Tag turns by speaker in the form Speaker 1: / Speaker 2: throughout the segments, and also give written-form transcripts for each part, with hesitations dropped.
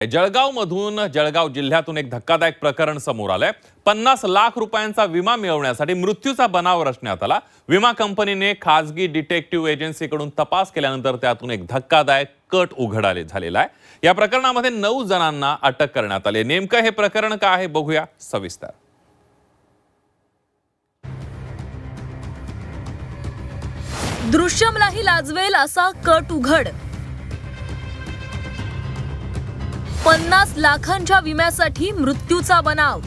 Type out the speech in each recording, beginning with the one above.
Speaker 1: जळगावमधून जळगाव जिल्ह्यातून एक धक्कादायक प्रकरण समोर आलंय। 50 लाख रुपयांचा विमा मिळवण्यासाठी मृत्यूचा बनाव रचण्यात आला। विमा कंपनीने खासगी डिटेक्टिव्ह एजन्सीकडून तपास केल्यानंतर त्यातून एक धक्कादायक कट उघड झालेला आहे। या प्रकरणामध्ये 9 जणांना अटक करण्यात आली। नेमकं हे प्रकरण काय आहे बघूया सविस्तर।
Speaker 2: दृश्यमलाही लाजवेल असा कट उघड। 50 लाखांच्या विम्यासाठी मृत्यूचा बनाव।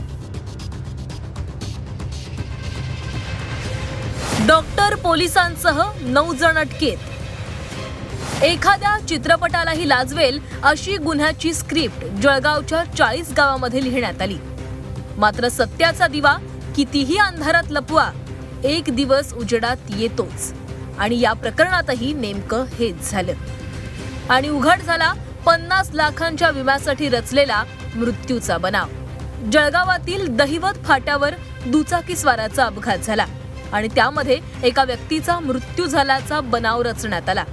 Speaker 2: डॉक्टर पोलिसांसह 9 जण अटकेत। एखाद्या चित्रपटालाही लाजवेल अशी गुन्ह्याची स्क्रिप्ट जळगावच्या 40 गावामध्ये लिहिण्यात आली। मात्र सत्याचा दिवा कितीही अंधारात लपवा, एक दिवस उजेडात येतोच। आणि या प्रकरणातही नेमकं हेच झालं आणि उघड झाला 50 लाखांच्या विम्यासाठी रचलेला मृत्यूचा बनाव। जळगावातील दहिवत फाट्यावर दुचाकीस्वाराचा अपघात झाला आणि त्यामध्ये एका व्यक्तीचा मृत्यू झाल्याचा बनाव रचण्यात आला।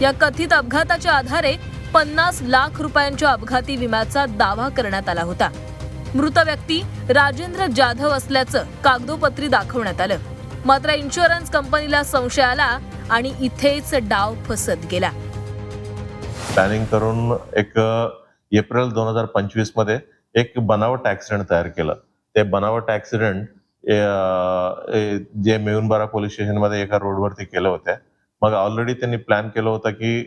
Speaker 2: या कथित अपघाताच्या आधारे 50 लाख रुपयांच्या अपघाती विम्याचा दावा करण्यात आला होता। मृत व्यक्ती राजेंद्र जाधव असल्याचं कागदोपत्री दाखवण्यात आलं। मात्र इन्शुरन्स कंपनीला संशय आला आणि इथेच डाव फसत गेला।
Speaker 3: प्लॅनिंग करून एक एप्रिल 2025 मध्ये एक बनावट ऍक्सिडेंट तयार केलं। ते बनावट ऍक्सिडेंट जे मेहुणबारा पोलीस स्टेशन मध्ये एका रोडवरती केलं होतं। मग ऑलरेडी त्यांनी प्लॅन केलं होतं की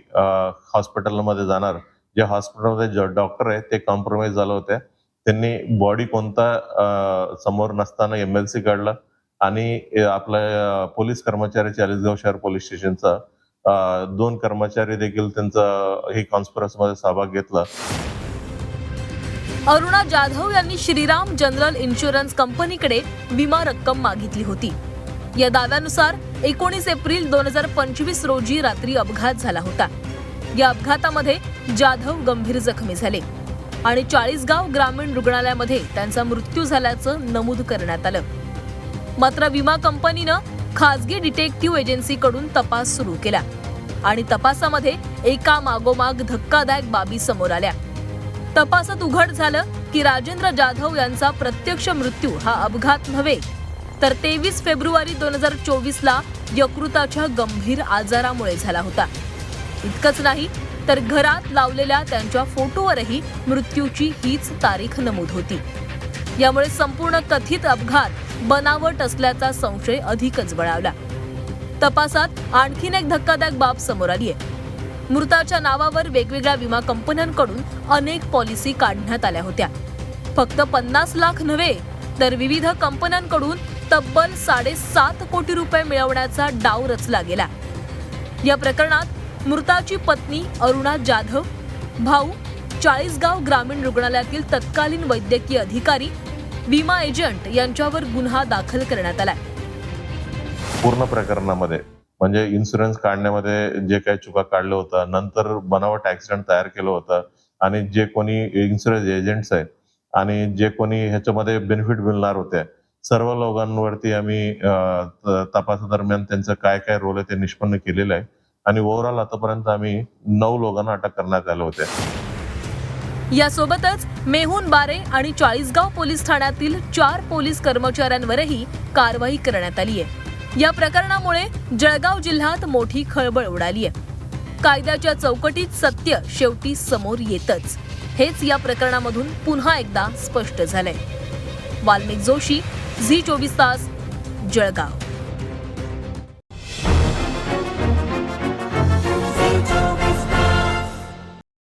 Speaker 3: हॉस्पिटलमध्ये जाणार, जे हॉस्पिटलमध्ये डॉक्टर आहे ते कॉम्प्रोमाइज झालं होते। त्यांनी बॉडी कोणता समोर नसताना MLC काढलं आणि आपल्या पोलीस कर्मचारी चाळीसगाव शहर पोलीस स्टेशनचा 2 कर्मचारी देखील त्यांचा ही कॉन्स्पिरसी मध्ये सहभाग घेतला।
Speaker 2: अरुणा जाधव यांनी श्रीराम जनरल इन्शुरन्स कंपनीकडे विमा रक्कम मागितली होती। या दाव्यानुसार 19 एप्रिल 2025 रोजी रात्री अपघात झाला होता। या अपघातामध्ये जाधव गंभीर जखमी झाले आणि 40 गाव ग्रामीण रुग्णालयामध्ये त्यांचा मृत्यू झाल्याचं नमूद करण्यात आलं। मात्र विमा कंपनीनं खासगी डिटेक्टिव्ह एजन्सीकडून तपास सुरू केला आणि तपासामध्ये एका मागोमाग धक्कादायक बाबी समोर आल्या। तपासात उघड झालं की राजेंद्र जाधव यांचा प्रत्यक्ष मृत्यू हा अपघात नव्हे, तर 23 फेब्रुवारी 2024 ला यकृताच्या गंभीर आजारामुळे झाला होता। इतकंच नाही तर घरात लावलेल्या त्यांच्या फोटोवरही मृत्यूची हीच तारीख नमूद होती। यामुळे संपूर्ण कथित अपघात बनावट असल्याचा संशय अधिकच बळावला। तपासात आणखीन एक धक्कादायक बाब समोर आली आहे। मृताच्या नावावर वेगवेगळ्या विमा कंपन्यांकडून अनेक पॉलिसी काढण्यात आल्या होत्या। फक्त 50 लाख नव्हे, तर विविध कंपन्यांकडून तब्बल 7.5 कोटी रुपये मिळवण्याचा डाव रचला गेला। या प्रकरणात मृताची पत्नी अरुणा जाधव, भाऊ, 40 गाव ग्रामीण रुग्णालयातील तत्कालीन वैद्यकीय अधिकारी, विमा एजंट यांच्यावर गुन्हा दाखल करण्यात आलाय।
Speaker 3: पूर्ण प्रकरणामध्ये म्हणजे इन्शुरन्स काढण्यामध्ये जे काही चुका काढलं होतं, नंतर बनावट ऍक्सिडेंट तयार केलं होतं आणि जे कोणी इन्शुरन्स एजंट्स आहेत आणि जे कोणी ह्याच्यामध्ये बेनिफिट मिळणार होते, सर्व लोकांवरती आम्ही तपासादरम्यान त्यांचं काय काय रोल आहे ते निष्पन्न केलेलं आहे आणि ओव्हरऑल आतापर्यंत आम्ही 9 लोकांना अटक करण्यात आले होते।
Speaker 2: यासोबतच मेहुणबारे आणि 40 गाव पोलीस ठाण्यातील 4 पोलीस कर्मचाऱ्यांवरही कारवाई करण्यात आली आहे। या प्रकरणामुळे जळगाव जिल्ह्यात मोठी खळबळ उडाली आहे। कायद्याच्या चौकटीत सत्य शेवटी समोर येतच, हेच या प्रकरणामधून पुन्हा एकदा स्पष्ट झालंय। वाल्मिक जोशी, झी 24 तास, जळगाव।